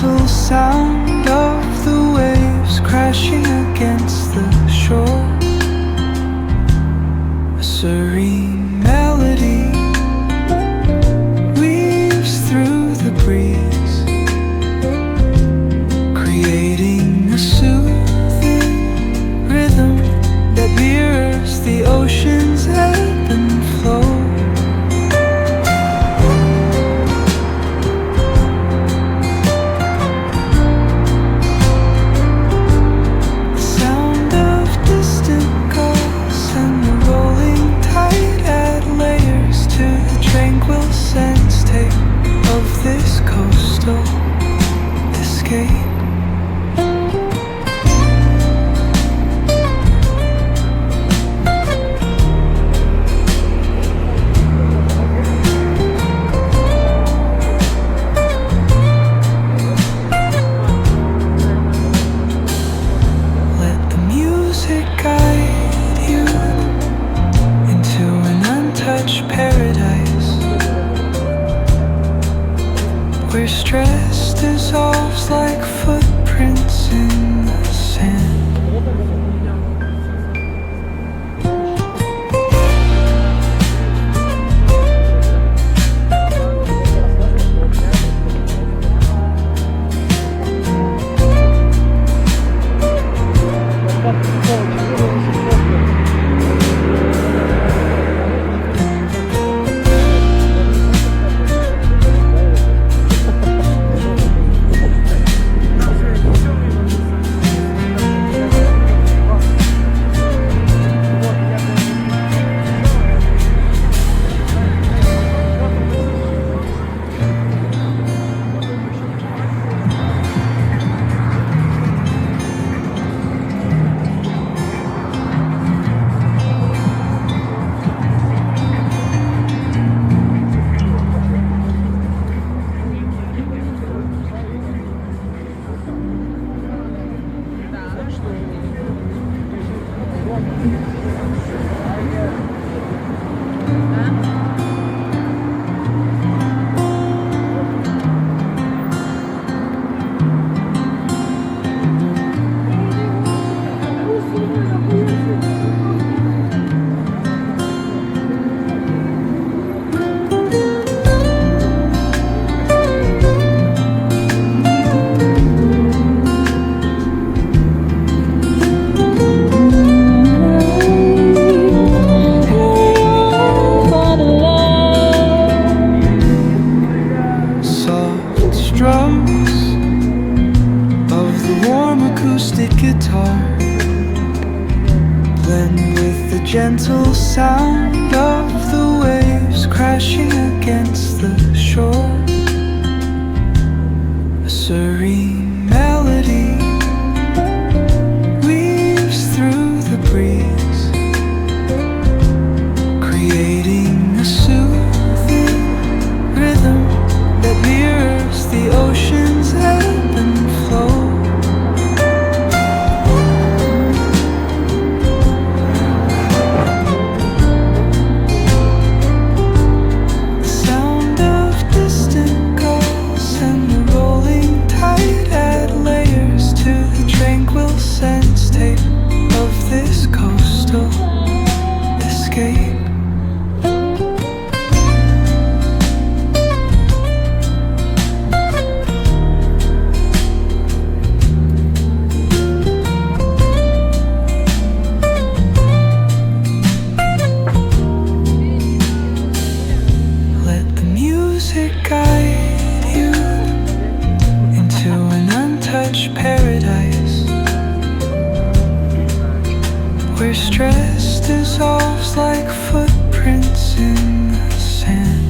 gentle sound of the waves crashing against the shore. A serene melody weaves through the breeze, creating a soothing rhythm that mirrors the ocean's ebb and flow. This coastal escape. Let the music guide you into an untouched paradise, where stress dissolves like footprints in the sand. Gentle sound of the waves crashing against the shore. A serene melody weaves through the breeze, creating a soothing rhythm that mirrors the ocean's ebb and flow. This coastal escape. Let the music guide you into an untouched paradise, where stress dissolves like footprints in the sand.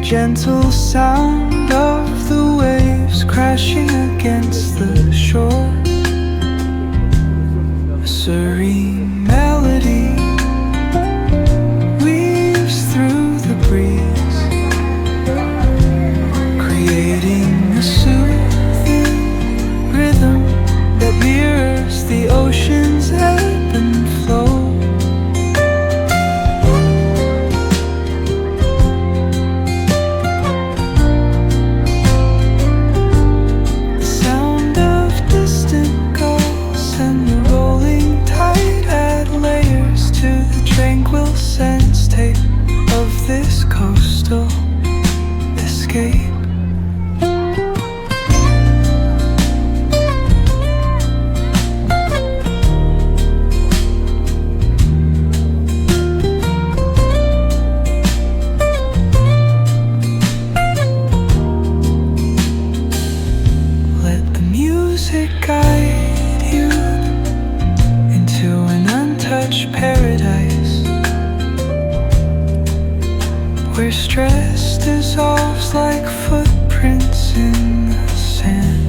gentle sound of the waves crashing against the shore. A serene melody weaves through the breeze, creating a soothing rhythm that mirrors the ocean's ebb and flow. Sense tape of this coastal escape. Let the music guide you into an untouched paradise, where stress dissolves like footprints in the sand.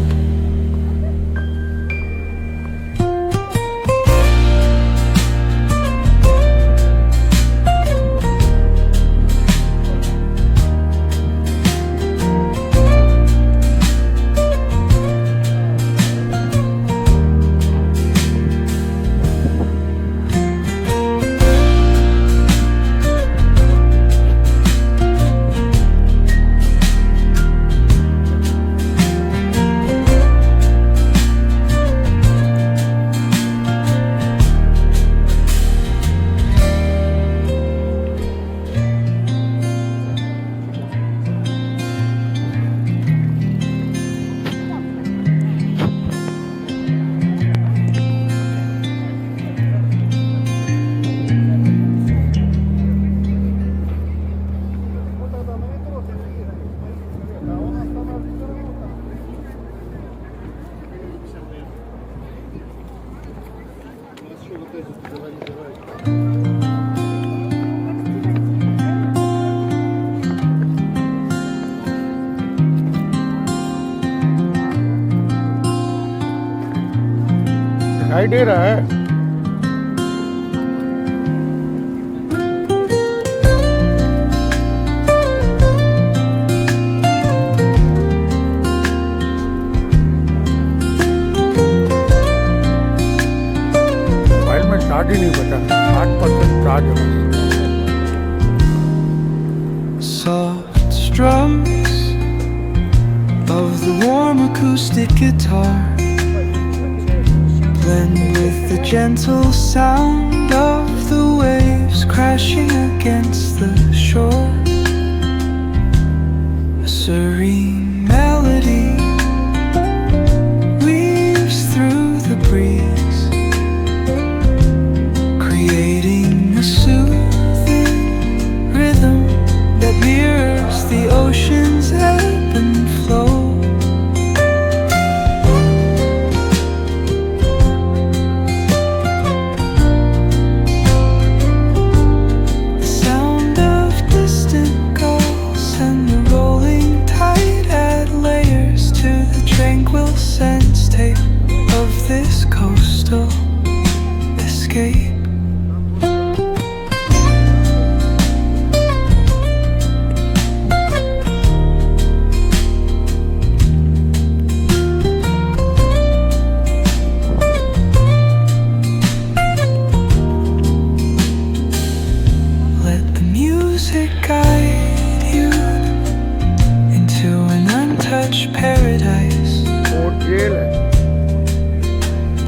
दिखाई दे रहा है। Mobile में charge ही नहीं बचा, 60% charge है। Soft strums of the warm acoustic guitar blend with the gentle sound of the waves crashing against the shore. A serene melody weaves through the breeze, creating a soothing rhythm that mirrors the ocean's ebb and flow. Sense tape of this coastal escape. Let the music guide you into an untouched paradise,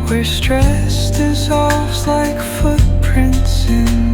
where stress dissolves like footprints in